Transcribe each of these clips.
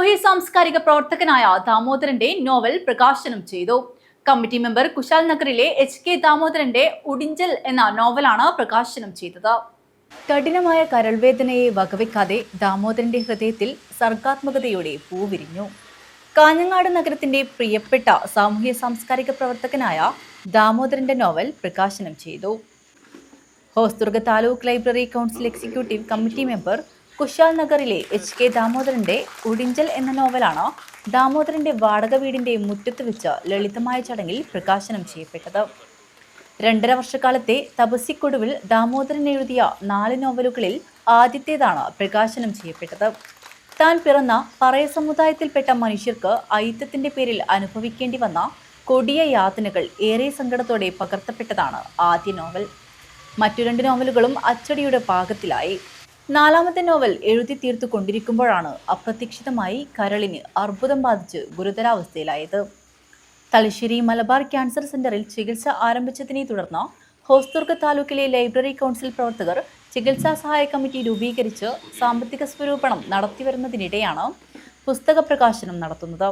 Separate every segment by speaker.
Speaker 1: സാമൂഹ്യ സാംസ്കാരിക പ്രവർത്തകനായ ദാമോദരന്റെ നോവൽ പ്രകാശനം ചെയ്തു. കമ്മിറ്റി മെമ്പർ കുശാൽ നഗറിലെ HK ദാമോദരന്റെ ഉടിഞ്ചൽ എന്ന നോവലാണ് പ്രകാശനം ചെയ്തത്. കഠിനമായ കരൾവേദനയെ വകവെക്കാതെ ദാമോദരന്റെ ഹൃദയത്തിൽ സർഗാത്മകതയോടെ പൂവിരിഞ്ഞു. കാഞ്ഞങ്ങാട് നഗരത്തിന്റെ പ്രിയപ്പെട്ട സാമൂഹ്യ സാംസ്കാരിക പ്രവർത്തകനായ ദാമോദരന്റെ നോവൽ പ്രകാശനം ചെയ്തു. Hosdurg taluk library council executive committee member Kushal നഗറിലെ HK ദാമോദരന്റെ ഉടിഞ്ചൽ എന്ന നോവലാണ് ദാമോദരന്റെ വാടക വീടിന്റെ മുറ്റത്ത് വെച്ച് ലളിതമായ ചടങ്ങിൽ പ്രകാശനം ചെയ്യപ്പെട്ടത്. 2.5 വർഷക്കാലത്തെ തപസ്സിക്കൊടുവിൽ ദാമോദരൻ എഴുതിയ 4 നോവലുകളിൽ ആദ്യത്തേതാണ് പ്രകാശനം ചെയ്യപ്പെട്ടത്. താൻ പിറന്ന പറയ സമുദായത്തിൽപ്പെട്ട മനുഷ്യർക്ക് അയിത്തത്തിന്റെ പേരിൽ അനുഭവിക്കേണ്ടി വന്ന കൊടിയ യാതനകൾ ഏറെ സങ്കടത്തോടെ പകർത്തപ്പെട്ടതാണ് ആദ്യ നോവൽ. മറ്റു 2 നോവലുകളും അച്ചടിയുടെ പാകത്തിലായി. 4ാമത്തെ നോവൽ എഴുതി തീർത്തു കൊണ്ടിരിക്കുമ്പോഴാണ് അപ്രതീക്ഷിതമായി കരളിന് അർബുദം ബാധിച്ച് ഗുരുതരാവസ്ഥയിലായത്. തലശ്ശേരി മലബാർ ക്യാൻസർ സെന്ററിൽ ചികിത്സ ആരംഭിച്ചതിനെ തുടർന്ന് ഹോസ്ദുർഗ് താലൂക്കിലെ ലൈബ്രറി കൗൺസിൽ പ്രവർത്തകർ ചികിത്സാ സഹായ കമ്മിറ്റി രൂപീകരിച്ച് സാമ്പത്തിക സ്വരൂപണം നടത്തിവരുന്നതിനിടെയാണ് പുസ്തക പ്രകാശനം നടത്തുന്നത്.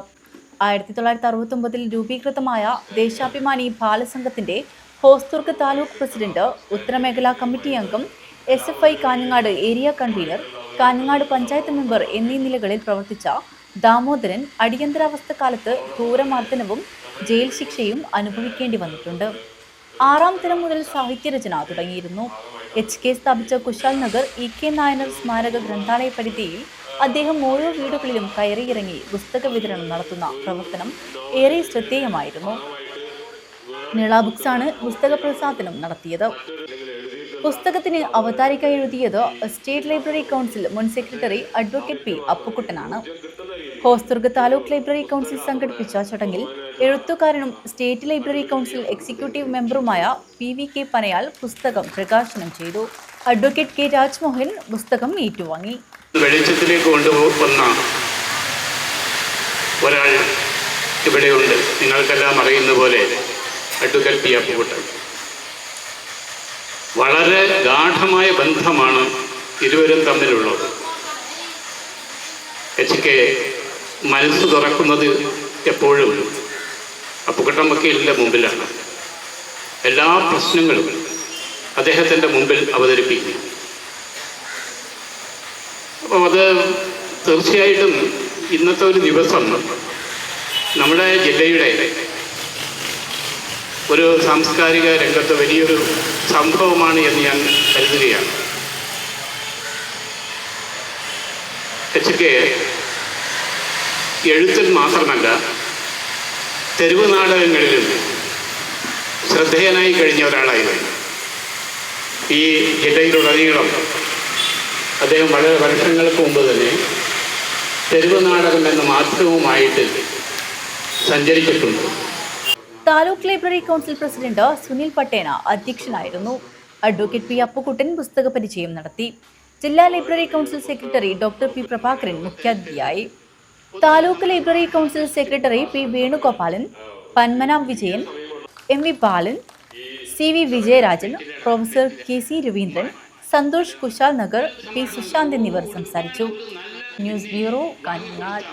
Speaker 1: 1969 രൂപീകൃതമായ ദേശാഭിമാനി ബാലസംഘത്തിന്റെ ഹോസ്ദുർഗ് താലൂക്ക് പ്രസിഡന്റ്, ഉത്തരമേഖലാ കമ്മിറ്റി അംഗം, SFI Kanhangad area convener, Kanhangad panchayat member എന്നീ നിലകളിൽ പ്രവർത്തിച്ച ദാമോദരൻ അടിയന്തരാവസ്ഥ കാലത്ത് ക്രൂരമർദ്ദനവും ജയിൽ ശിക്ഷയും അനുഭവിക്കേണ്ടി വന്നിട്ടുണ്ട്. 6ാം തരം മുതൽ സാഹിത്യരചന തുടങ്ങിയിരുന്നു. HK സ്ഥാപിച്ച കുശാൽ നഗർ EK നായനാർ സ്മാരക ഗ്രന്ഥാലയ പരിധിയിൽ അദ്ദേഹം ഓരോ വീടുകളിലും കയറിയിറങ്ങി പുസ്തക വിതരണം നടത്തുന്ന പ്രവർത്തനം ഏറെ ശ്രദ്ധേയമായിരുന്നു. നിള ബുക്സാണ് പുസ്തക പ്രസാധനം നടത്തിയത്. പുസ്തകത്തിന് അവതാരിക എഴുതിയത് സ്റ്റേറ്റ് ലൈബ്രറി കൗൺസിൽ മുൻ സെക്രട്ടറി അഡ്വക്കേറ്റ് P. അപ്പുക്കുട്ടനാണ്. ഹോസ്ദുർഗ് താലൂക്ക് ലൈബ്രറി കൗൺസിൽ സംഘടിപ്പിച്ച ചടങ്ങിൽ എഴുത്തുകാരനും സ്റ്റേറ്റ് ലൈബ്രറി കൗൺസിൽ എക്സിക്യൂട്ടീവ് മെമ്പറുമായ PVK പനയാൽ പുസ്തകം പ്രകാശനം ചെയ്തു. Advocate K. രാജ്മോഹൻ പുസ്തകം ഏറ്റുവാങ്ങി.
Speaker 2: വെളിച്ചത്തിലേക്ക് കൊണ്ടുവന്ന ഒരാൾ ഇവിടെയുണ്ട്. നിങ്ങൾക്കെല്ലാം അറിയുന്ന പോലെ അഡ്വക്കേറ്റ് P. അപ്പുക്കുട്ടൻ. വളരെ ഗാഢമായ ബന്ധമാണ് ഇരുവരും തമ്മിലുള്ളത്. HK മനസ്സ് തുറക്കുന്നത് എപ്പോഴും അപ്പുക്കുട്ടൻ വക്കീലിൻ്റെ മുമ്പിലാണ്. എല്ലാ പ്രശ്നങ്ങളും അദ്ദേഹത്തിൻ്റെ മുമ്പിൽ അവതരിപ്പിക്കും. അപ്പോൾ അത് തീർച്ചയായിട്ടും ഇന്നത്തെ ഒരു ദിവസം നമ്മുടെ ജില്ലയുടെ ഒരു സാംസ്കാരിക രംഗത്ത് വലിയൊരു സംഭവമാണ് എന്ന് ഞാൻ കരുതുകയാണ്. HK എഴുത്തിൽ മാത്രമല്ല, തെരുവ് നാടകങ്ങളിലും ശ്രദ്ധേയനായി കഴിഞ്ഞ ഒരാളായിരുന്നു. ഈ ജില്ലയിലുടനീളം അദ്ദേഹം വളരെ വർഷങ്ങൾക്ക് മുമ്പ് തന്നെ തെരുവ് നാടകം എന്ന മാധ്യമവുമായിട്ട് സഞ്ചരിച്ചിട്ടുണ്ട്.
Speaker 1: Taluk library council president Sunil Pattena അധ്യക്ഷനായിരുന്നു. Advocate P. അപ്പുക്കുട്ടൻ പുസ്തക പരിചയം നടത്തി. ജില്ലാ library council secretary Dr. P. Prabhakaran മുഖ്യാതിഥിയായി. Taluk library council secretary P. Venugopalan, Panmana Vijayan, MV Balan, CV Vijayarajan, professor KC Raveendran, Santhosh Kushal Nagar, P. Sushanth എന്നിവർ സംസാരിച്ചു. News bureau, Kanhangad.